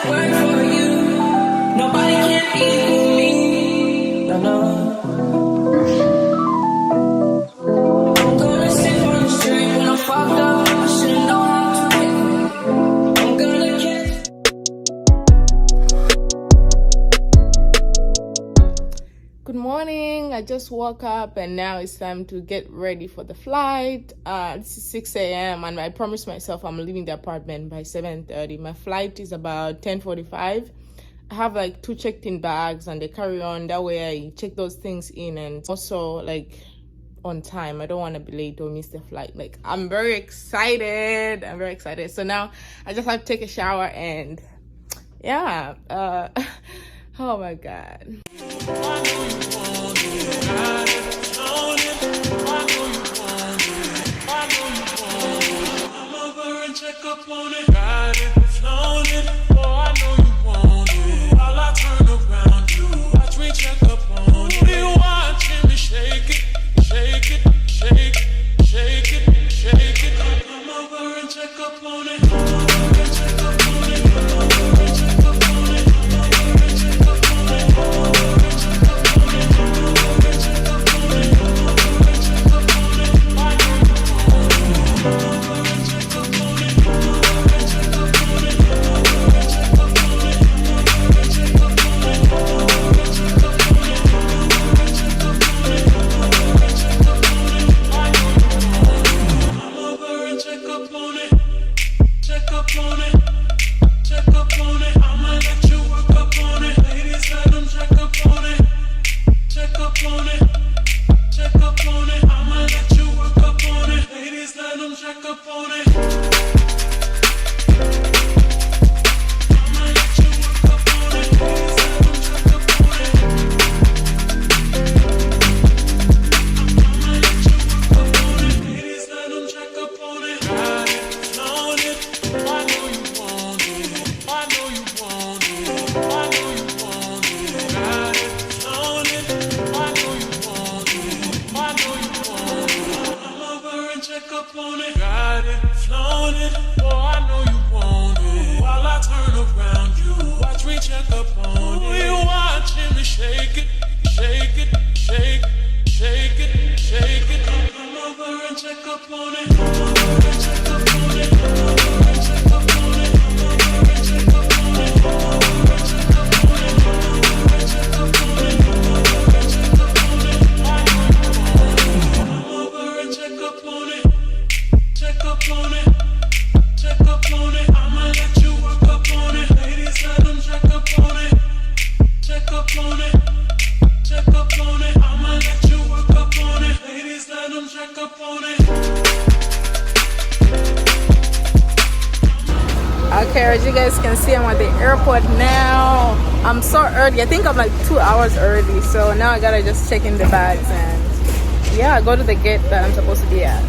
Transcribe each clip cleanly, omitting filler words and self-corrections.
work for you. Nobody can equal me. No, no. I'm gonna sit on the street when I'm fucked up. I should know how to get me. I'm gonna catch. Good morning. I just woke up and now it's time to get ready for the flight. This is 6 a.m. and I promised myself I'm leaving the apartment by 7:30. My flight is about 10:45. I have like 2 checked-in bags and the carry-on. That way I check those things in and also like on time. I don't want to be late or miss the flight. Like I'm very excited. So now I just have to take a shower and yeah. Oh my God. Okay, as you guys can see, I'm at the airport now. I'm so early. I think I'm like 2 hours early. So now I gotta just check in the bags and yeah, go to the gate that I'm supposed to be at.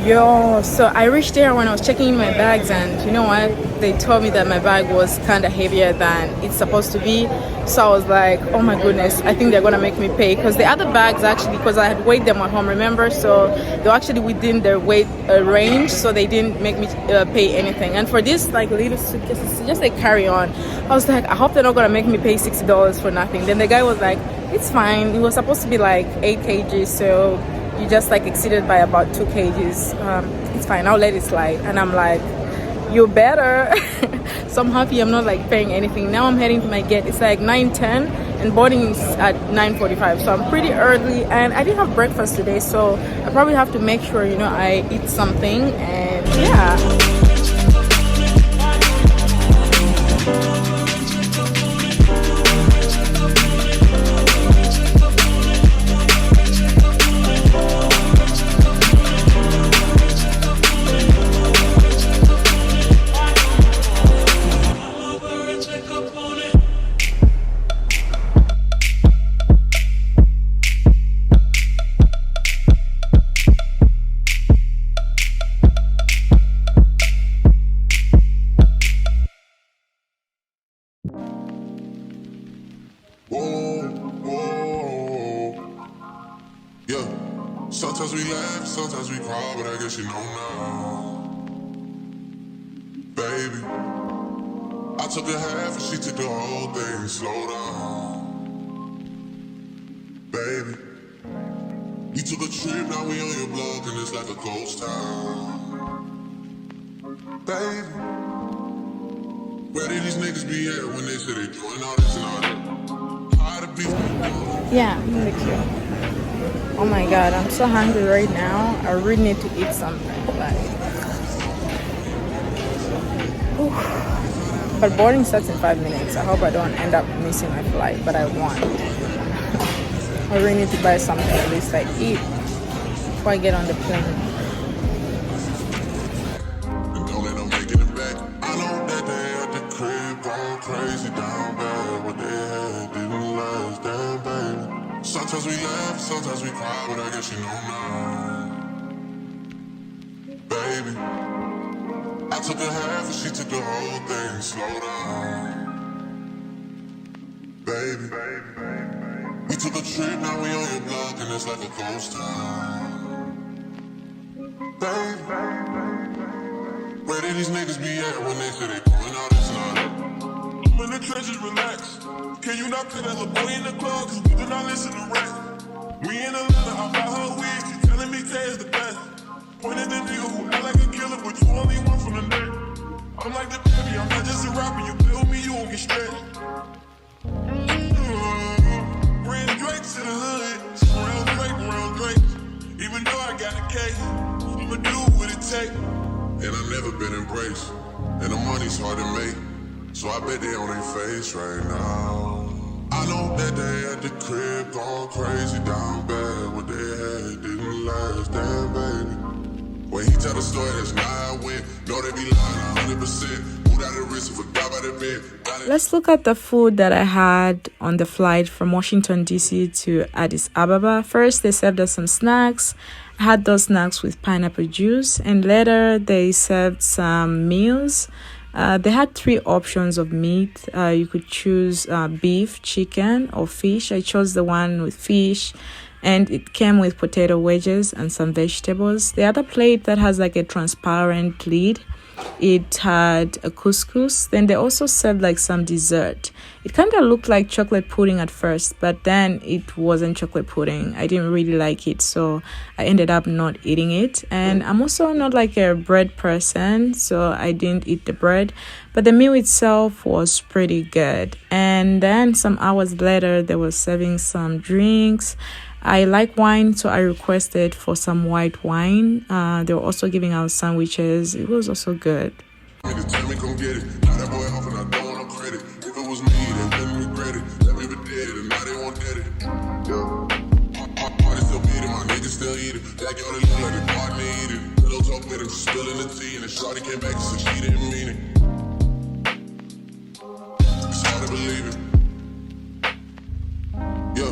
Yo, so I reached there when I was checking in my bags and you know what? They told me that my bag was kind of heavier than it's supposed to be. So I was like, oh my goodness, I think they're gonna make me pay. Because the other bags actually, because I had weighed them at home, remember? So they were actually within their weight range, so they didn't make me pay anything. And for this like little suitcases, just a carry-on, I was like, I hope they're not gonna make me pay $60 for nothing. Then the guy was like, it's fine. It was supposed to be like 8 kgs, so you just like exceeded by about 2 kgs. It's fine, I'll let it slide. And I'm like, you better. So I'm happy I'm not like paying anything. Now I'm heading to my gate. It's like 9:10 and boarding is at 9:45, so I'm pretty early and I didn't have breakfast today, so I probably have to make sure, you know, I eat something. And yeah. laugh, sometimes we cry, but I guess you know now. Baby, I took a half and she took the whole thing. Slow down. Baby, you took a trip, now we on your block and it's like a ghost town. Baby, where did these niggas be at when they say they doing all this and all that? How to be? Yeah, thank you. Oh my god, I'm so hungry right now. I really need to eat something. But boarding starts in 5 minutes. I hope I don't end up missing my flight, but I want. I really need to buy something at least I eat before I get on the plane. And don't let them making it back. I know that they at the crib going crazy down bad. What they had didn't last, damn baby. Sometimes we laugh, sometimes we cry, but I guess you know now. Baby, I took a half and she took the whole thing. Slow down. Baby, we took a trip, now we on your block and it's like a ghost town. Baby, where did these niggas be at when they say they doing all this and all that? I'm in the trenches, relax. Can you not put that little boy in the club? Cause we do not listen to rap. We in Atlanta, I buy her wig. She telling me Tay is the best. Pointed the nigga who act like a killer, but you only one from the neck. I'm like the baby, I'm not just a rapper. You play with me, you won't get stretched. Bring Drake to the hood. Round Drake. Even though I got a case, I'ma do what it take. And I've never been embraced. And the money's hard to make. So I bet they on their face right now. I know that they at the crib going crazy down bad. What they had didn't last, damn baby. When he tell the story, that's not how I went. Know they be lying 100%. Moved out of the risk and forgot about the bed. Let's look at the food that I had on the flight from Washington, D.C. to Addis Ababa. First, they served us some snacks. I had those snacks with pineapple juice. And later, they served some meals. They had 3 options of meat. You could choose beef, chicken, or fish. I chose the one with fish. And it came with potato wedges and some vegetables. The other plate that has like a transparent lid, it had a couscous. Then they also served like some dessert. It kind of looked like chocolate pudding at first, but then it wasn't chocolate pudding. I didn't really like it, so I ended up not eating it. And I'm also not like a bread person, so I didn't eat the bread. But the meal itself was pretty good. And then some hours later, they were serving some drinks. I like wine, so I requested for some white wine. They were also giving out sandwiches. It was also good. Tell me come get it. Now that boy off and I don't want no credit. If it was me, they wouldn't regret it. That baby did it, and now they won't get it. Yeah. Party still beat it, my niggas still eat it. That girl that look like the partner eat it. Pillow talk with him, she's spilling the tea, and the shorty came back and said she didn't mean it. It's hard to believe it. Yeah.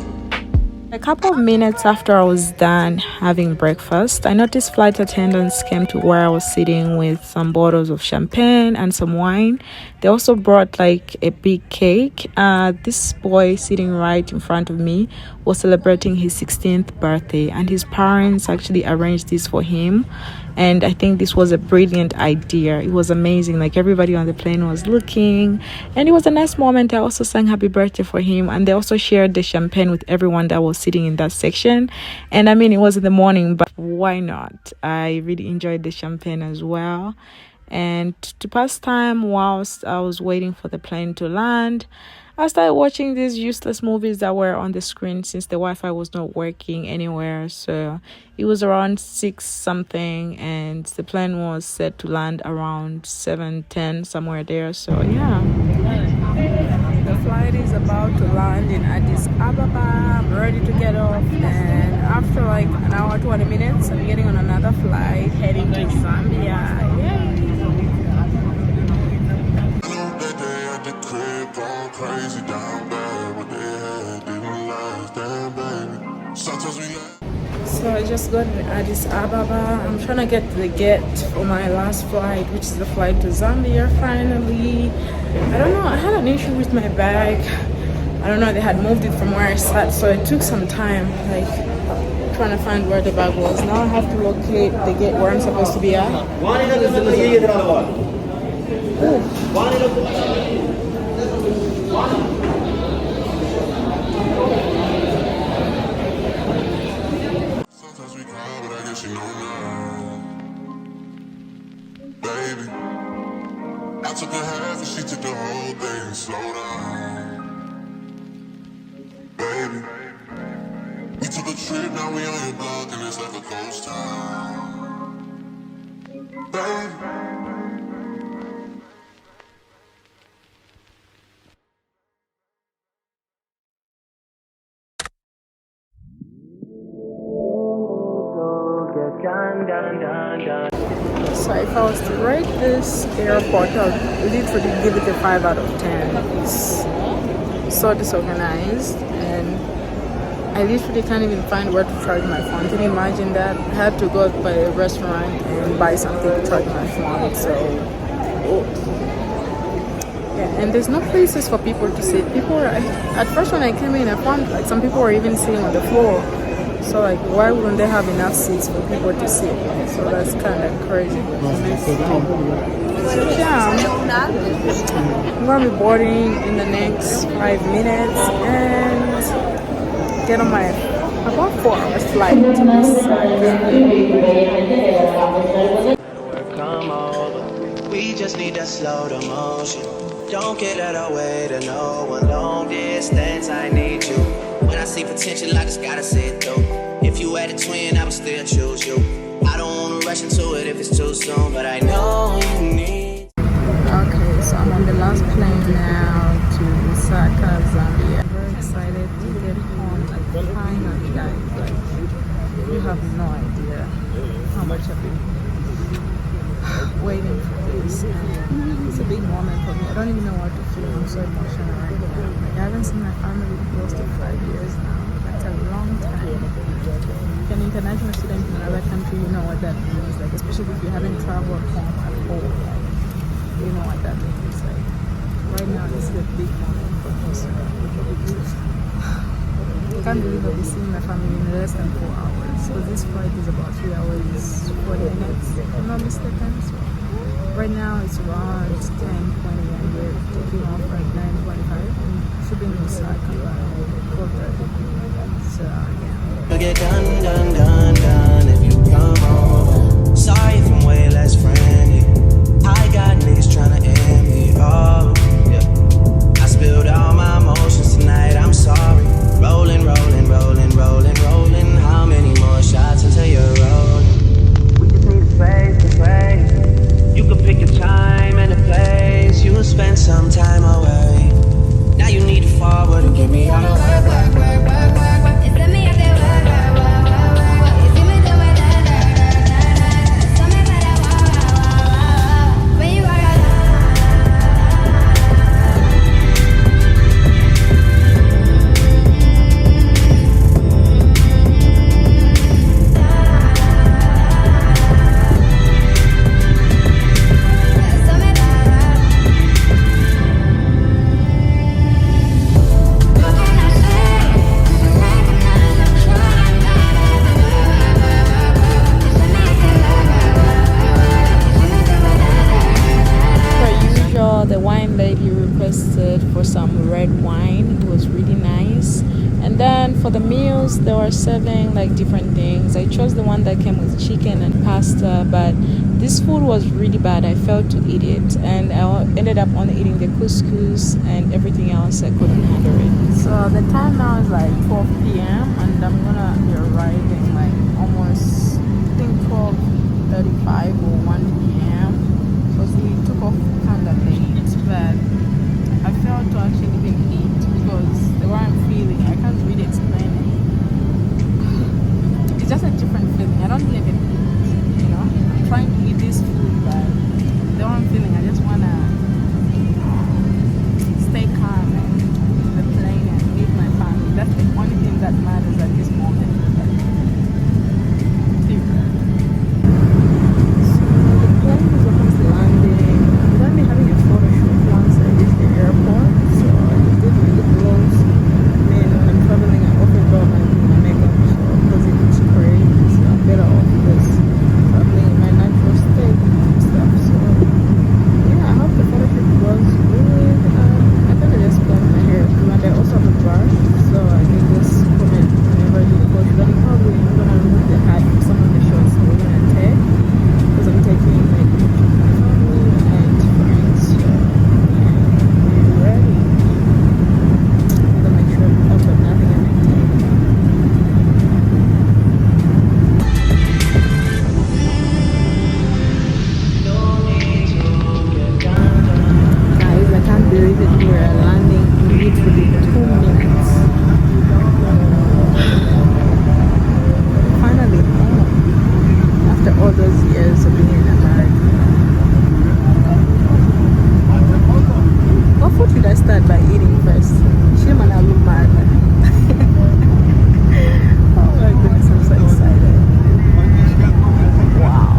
A couple of minutes after I was done having breakfast, I noticed flight attendants came to where I was sitting with some bottles of champagne and some wine. They also brought like a big cake. This boy sitting right in front of me was celebrating his 16th birthday, and his parents actually arranged this for him. And I think this was a brilliant idea. It was amazing. Like everybody on the plane was looking, and it was a nice moment. I also sang happy birthday for him, and they also shared the champagne with everyone that was sitting in that section. And I mean, it was in the morning, but why not? I really enjoyed the champagne as well. And to pass time whilst I was waiting for the plane to land, I started watching these useless movies that were on the screen since the Wi-Fi was not working anywhere. So it was around 6 something, and the plane was set to land around 7:10, somewhere there. So yeah, the flight is about to land in Addis Ababa. I'm ready to get off, and after like an hour 20 minutes, I'm getting on another flight heading to Zambia. Yay! Crazy down bad, what they had didn't last, damn baby. Sometimes we So I just got in Addis Ababa. I'm trying to get the gate for my last flight, which is the flight to Zambia finally. I don't know, I had an issue with my bag. I don't know, they had moved it from where I sat, so it took some time, like trying to find where the bag was. Now I have to locate the gate where I'm supposed to be at. Sometimes we cry, but I guess you know now. Baby, I took a half and she took the whole thing. Slow down. Baby, we took a trip, now we on your block and it's like a ghost town. Baby. So if I was to rate this airport, I would literally give it a 5 out of 10. It's so disorganized, and I literally can't even find where to charge my phone. Can you imagine that? I had to go by a restaurant and buy something to charge my phone. So yeah, and there's no places for people to sit. People are, at first when I came in, I found like some people were even sitting on the floor. So like, why wouldn't they have enough seats for people to sit? So that's kind of crazy. So yeah, I'm gonna be boarding in the next 5 minutes and get on my about 4 hours flight to this Come over. We just need to slow the motion. Don't get out of the way to no one. Long distance, I need you. When I see potential, I just gotta see it through. If you had a twin, I would still choose you. I don't wanna rush into it if it's too soon, but I know you need. Okay, so I'm on the last plane now to Lusaka, Zambia. I'm very excited to get home, like finally, guys. Like, you have no idea how much I've been waiting for this. And it's a big moment for me. I don't even know what to feel. I'm so emotional right now. Like, I haven't seen my family close to 5 years now. That's a long time. If you're an international student in another country, you know what that means. Like, especially if you haven't traveled home at all. Like, you know what that means. Like, right now, this is a big moment for me. So, I can't believe I'll be seeing my family in less than 4 hours. So this flight is about 3 hours, 40 minutes, if I'm not mistaken. So right now it's around 10:20 and we're taking off at 9:25 and should be in Lusaka by 4:30. So yeah. Get done if you come over. Sorry if I'm way less friendly. I got niggas tryna end me. Oh, yeah. I spilled all my emotions tonight. I'm sorry. Rolling. How many more shots until you're rolling? We just need a space to pray. You could pick your time and a place. You will spend some time away. Now you need to forward and give me all the work. It's me at the work. It's me doing something better. When you are the wine lady requested for some red wine. It was really nice. And then for the meals, they were serving like different things. I chose the one that came with chicken and pasta, but this food was really bad. I failed to eat it, and I ended up only eating the couscous, and everything else I couldn't handle it. So the time now is like 12 p.m. and I'm gonna be arriving like almost, I think 12:35 or 1 p.m. because we took off kind of late. But I failed to actually even eat because the way I'm feeling, I can't really explain it. It's just a different feeling. I don't even eat, you know. I'm trying to eat this food, but the way I'm feeling, I just wanna stay calm and the plane and meet my family. That's the only thing that matters at this moment. years of being in a bag. What food should I start by eating first? She might not look mad. Oh my goodness, I'm so excited. Wow.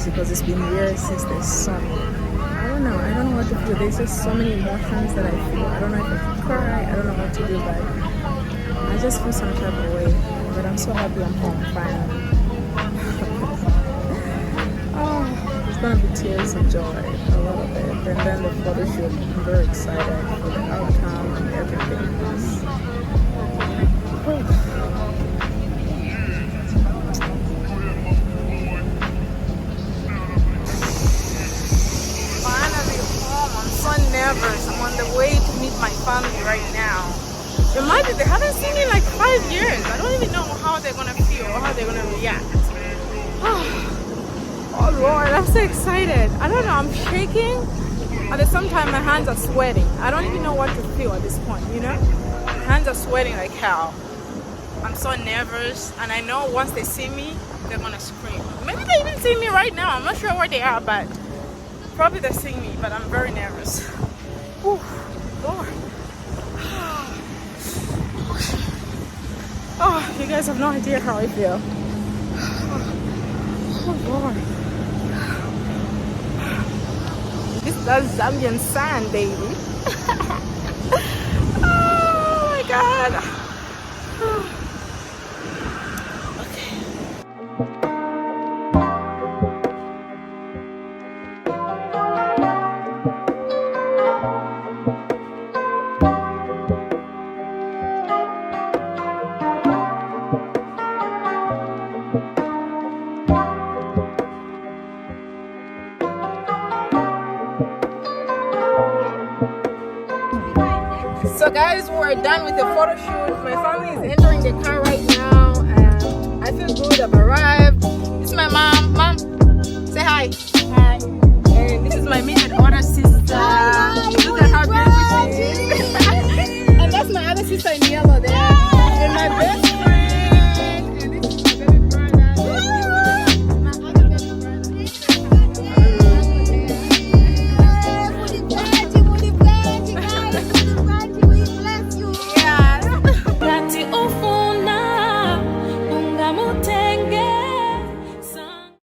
Because it's been years since they saw me. I don't know what to feel. There's just so many emotions that I feel. I don't know if I should cry, I don't know what to do, but I just feel some type of way. But I'm so happy I'm home finally. Oh, it's gonna be tears of joy, a little bit. And then the photo shoot, I'm very excited for the outcome and everything. Nervous. I'm on the way to meet my family right now. Remind me, they haven't seen me in like 5 years. I don't even know how they're gonna feel or how they're gonna react. Oh Lord, I'm so excited. I don't know, I'm shaking. At the same time, my hands are sweating. I don't even know what to feel at this point, you know? My hands are sweating like hell. I'm so nervous, and I know once they see me, they're gonna scream. Maybe they even see me right now. I'm not sure where they are, but probably they're seeing me, but I'm very nervous. Whew, Lord. Oh, you guys have no idea how I feel. Oh, Lord. This is Zambian sand, baby. Oh, my God. So guys, we're done with the photo shoot. My family is entering the car right now, and I feel good. I've arrived. This is my mom. Mom, say hi. Hi. And this is my maiden older sister. Look at how beautiful she is. And that's my other sister in